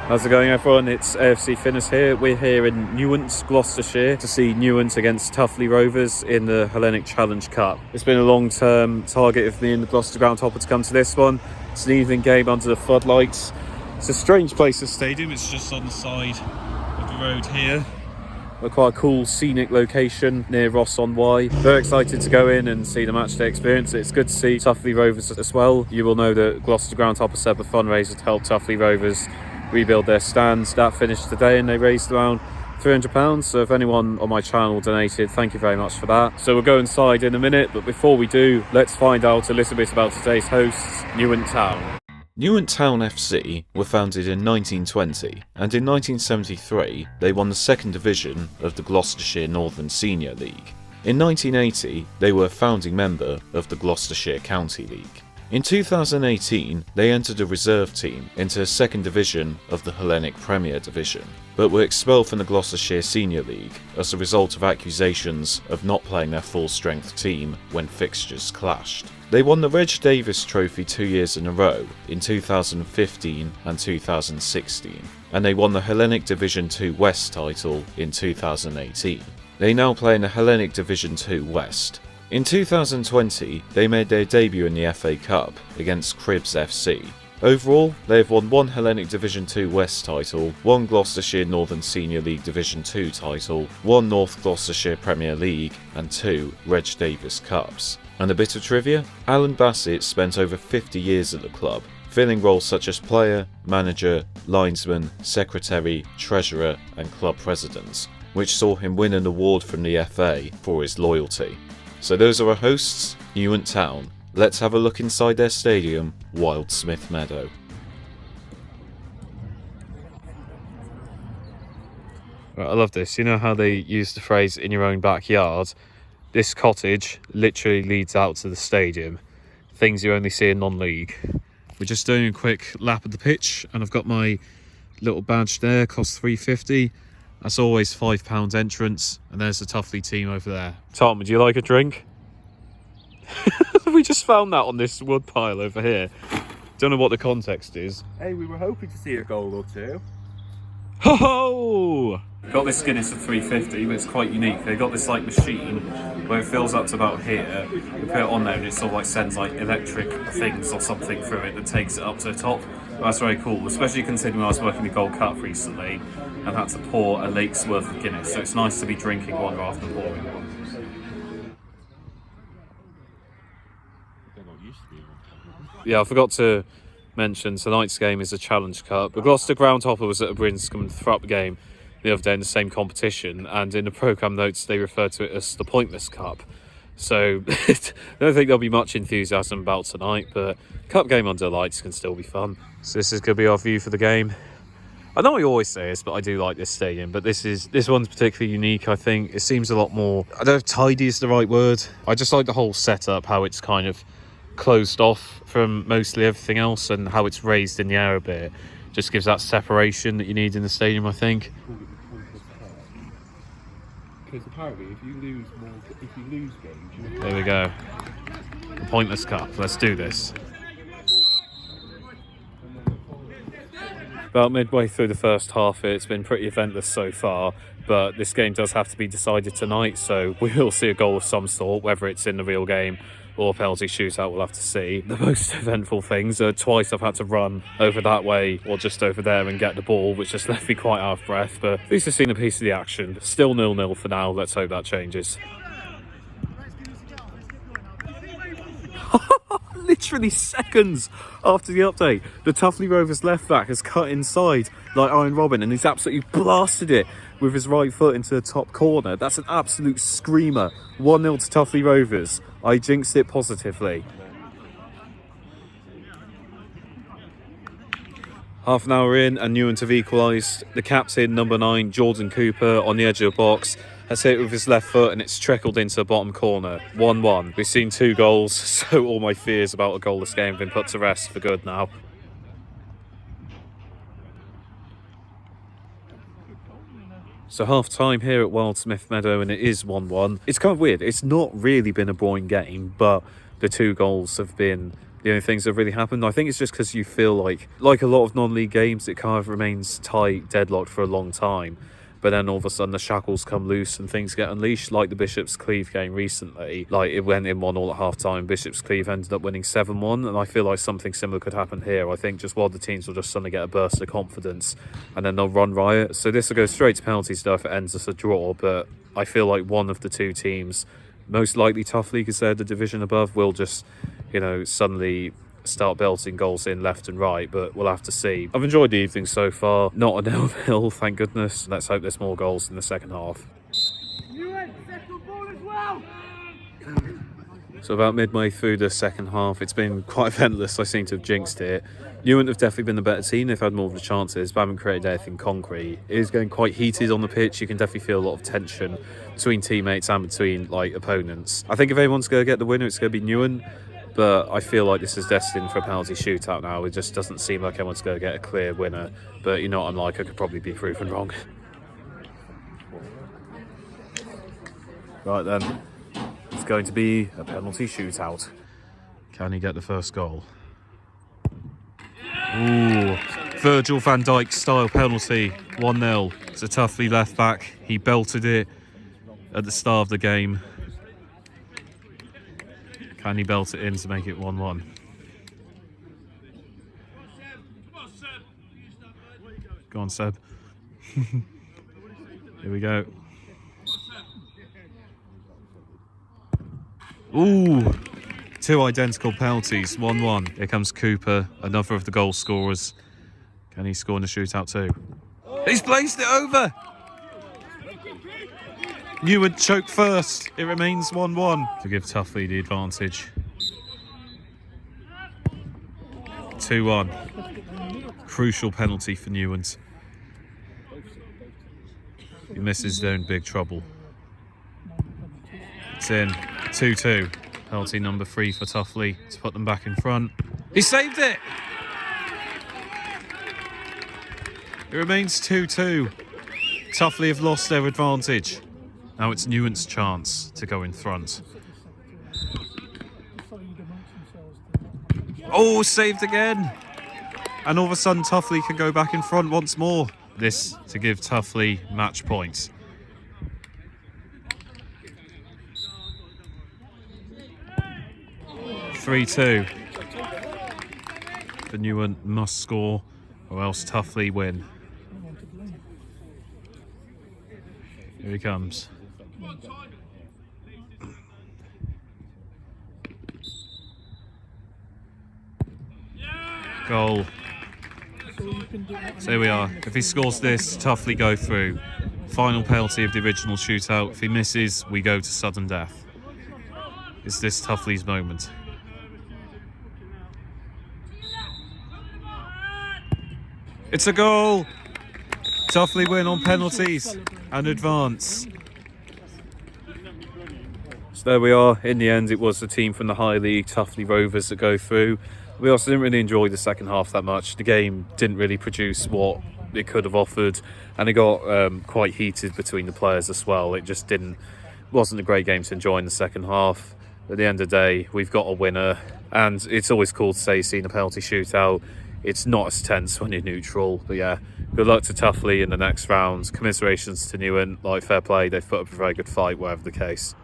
How's it going, everyone? It's AFC Fitness here. We're here in Newent, Gloucestershire, to see Newent against Tuffley Rovers in the Hellenic Challenge Cup. It's been a long-term target of me and the Gloucester Groundhopper to come to this one. It's an evening game under the floodlights. It's a strange place, this stadium. It's just on the side of the road here. We're quite a cool scenic location near Ross-on-Wye. Very excited to go in and see the matchday experience. It's good to see Tuffley Rovers as well. You will know that Gloucester Groundhopper set up a fundraiser to help Tuffley Rovers rebuild their stands. That finished today and they raised around £300. So if anyone on my channel donated, thank you very much for that. So we'll go inside in a minute, but before we do, let's find out a little bit about today's hosts, Newent Town. Newent Town FC were founded in 1920, and in 1973 they won the second division of the Gloucestershire Northern Senior League. In 1980 they were a founding member of the Gloucestershire County League. In 2018 they entered a reserve team into the second division of the Hellenic Premier Division, but were expelled from the Gloucestershire Senior League as a result of accusations of not playing their full-strength team when fixtures clashed. They won the Reg Davis Trophy 2 years in a row, in 2015 and 2016, and they won the Hellenic Division 2 West title in 2018. They now play in the Hellenic Division 2 West. In 2020, they made their debut in the FA Cup against Cribbs FC. Overall, they have won one Hellenic Division 2 West title, one Gloucestershire Northern Senior League Division 2 title, one North Gloucestershire Premier League, and two Reg Davis Cups. And a bit of trivia, Alan Bassett spent over 50 years at the club, filling roles such as player, manager, linesman, secretary, treasurer and club president, which saw him win an award from the FA for his loyalty. So those are our hosts, Newent Town. Let's have a look inside their stadium, Wildsmith Meadow. Right, I love this. You know how they use the phrase "in your own backyard"? This cottage literally leads out to the stadium. Things you only see in non-league. We're just doing a quick lap of the pitch, and I've got my little badge there. Costs £3.50. That's always £5 entrance, and there's the Tuffley team over there. Tom, would you like a drink? We just found that on this wood pile over here. Don't know what the context is. Hey, we were hoping to see a goal or two. Ho ho! Got this Guinness for £3.50, but it's quite unique. They've got this like machine where it fills up to about here. You put it on there and it sort of like sends like electric things or something through it that takes it up to the top. That's very cool, especially considering I was working the Gold Cup recently and had to pour a lake's worth of Guinness, so it's nice to be drinking one rather than pouring one. Yeah, I forgot to mention tonight's game is a Challenge Cup. The Gloucester Groundhopper was at a Brinscombe Thrupp game the other day in the same competition, and in the programme notes they refer to it as the Pointless Cup. So I don't think there'll be much enthusiasm about tonight, but cup game under lights can still be fun. So this is going to be our view for the game. I know I always say this, but I do like this stadium, but this one's particularly unique. I think it seems a lot more, I don't know if tidy is the right word. I just like the whole setup, how it's kind of closed off from mostly everything else and how it's raised in the air a bit. Just gives that separation that you need in the stadium, I think. Because apparently if you lose games... There we go. The Pointless Cup. Let's do this. About midway through the first half, it's been pretty eventless so far, but this game does have to be decided tonight, so we will see a goal of some sort, whether it's in the real game or penalty shootout, we'll have to see. The most eventful things are twice I've had to run over that way or just over there and get the ball, which just left me quite out of breath, but at least I've seen a piece of the action. Still 0-0 for now, let's hope that changes. Literally seconds after the update, the Tuffley Rovers left back has cut inside like Iron Robin and he's absolutely blasted it with his right foot into the top corner. That's an absolute screamer. 1-0 to Tuffley Rovers. I jinxed it positively. Half an hour in and Newent have equalised. The captain, number 9, Jordan Cooper, on the edge of the box, has hit it with his left foot and it's trickled into the bottom corner. 1-1. We've seen 2 goals, so all my fears about a goalless game have been put to rest for good now. So half time here at Wildsmith Meadow and it is 1-1. It's kind of weird. It's not really been a boring game, but the 2 goals have been the only things that have really happened. I think it's just because you feel like a lot of non-league games, it kind of remains tight, deadlocked for a long time. But then all of a sudden the shackles come loose and things get unleashed, like the Bishop's Cleeve game recently. Like, it went in 1-1 at half-time. Bishop's Cleeve ended up winning 7-1, and I feel like something similar could happen here. I think just while the teams will just suddenly get a burst of confidence and then they'll run riot. So this will go straight to penalties though if it ends as a draw, but I feel like one of the two teams, most likely Tuffley because they're the division above, will just, you know, suddenly start belting goals in left and right, but we'll have to see. I've enjoyed the evening so far. Not a 0-0, thank goodness. Let's hope there's more goals in the second half. So about midway through the second half, it's been quite eventless. I seem to have jinxed it. Newent have definitely been the better team. They've had more of the chances, but haven't created anything concrete. It is going quite heated on the pitch. You can definitely feel a lot of tension between teammates and between like opponents. I think if anyone's going to get the winner, it's going to be Newent. But I feel like this is destined for a penalty shootout now. It just doesn't seem like anyone's going to get a clear winner. But you know what I'm like, I could probably be proven wrong. Right then, it's going to be a penalty shootout. Can he get the first goal? Ooh, Virgil van Dijk style penalty, 1-0. It's a Tuffley left back. He belted it at the start of the game. Can he belt it in to make it 1-1? Go on, Seb. Here we go. Ooh, two identical penalties, 1-1. Here comes Cooper, another of the goal scorers. Can he score in the shootout too? He's placed it over! Newent choke first. It remains 1-1 to give Tuffley the advantage. 2-1. Crucial penalty for Newent. He misses, they're in big trouble. It's in. 2-2. Penalty number 3 for Tuffley to put them back in front. He saved it! It remains 2-2. Tuffley have lost their advantage. Now it's Newent's chance to go in front. Oh, saved again! And all of a sudden Tuffley can go back in front once more. This to give Tuffley match points. (3-2). The Newent must score or else Tuffley win. Here he comes. Goal. So here we are. If he scores this, Tuffley go through. Final penalty of the original shootout. If he misses, we go to sudden death. Is this Tuffley's moment? It's a goal! Tuffley win on penalties and advance. So there we are. In the end, it was the team from the High League, Tuffley Rovers, that go through. We also didn't really enjoy the second half that much. The game didn't really produce what it could have offered, and it got quite heated between the players as well. It just wasn't a great game to enjoy in the second half. At the end of the day, we've got a winner, and it's always cool to say seeing a penalty shootout. It's not as tense when you're neutral, but yeah, good luck to Tuffley in the next round. Commiserations to Newent, like, fair play, they've put up a very good fight, whatever the case.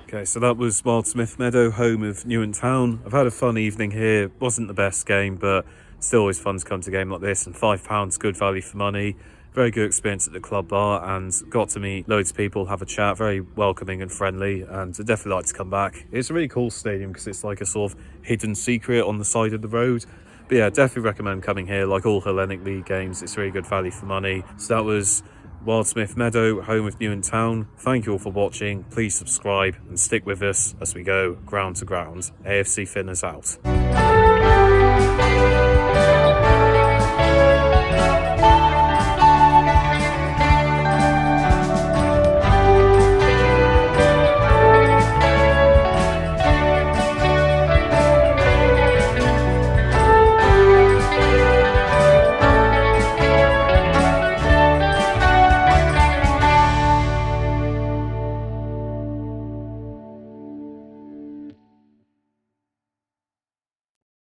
Okay, so that was Wildsmith Meadow, home of Newent Town. I've had a fun evening here. Wasn't the best game, but still always fun to come to a game like this, and £5, good value for money. Very good experience at the club bar, and got to meet loads of people, have a chat, very welcoming and friendly, and I'd definitely like to come back. It's a really cool stadium because it's like a sort of hidden secret on the side of the road. But yeah, definitely recommend coming here. Like all Hellenic League games, it's really good value for money. So that was Wildsmith Meadow, home of Newent Town. Thank you all for watching. Please subscribe and stick with us as we go ground to ground. AFC Finners out.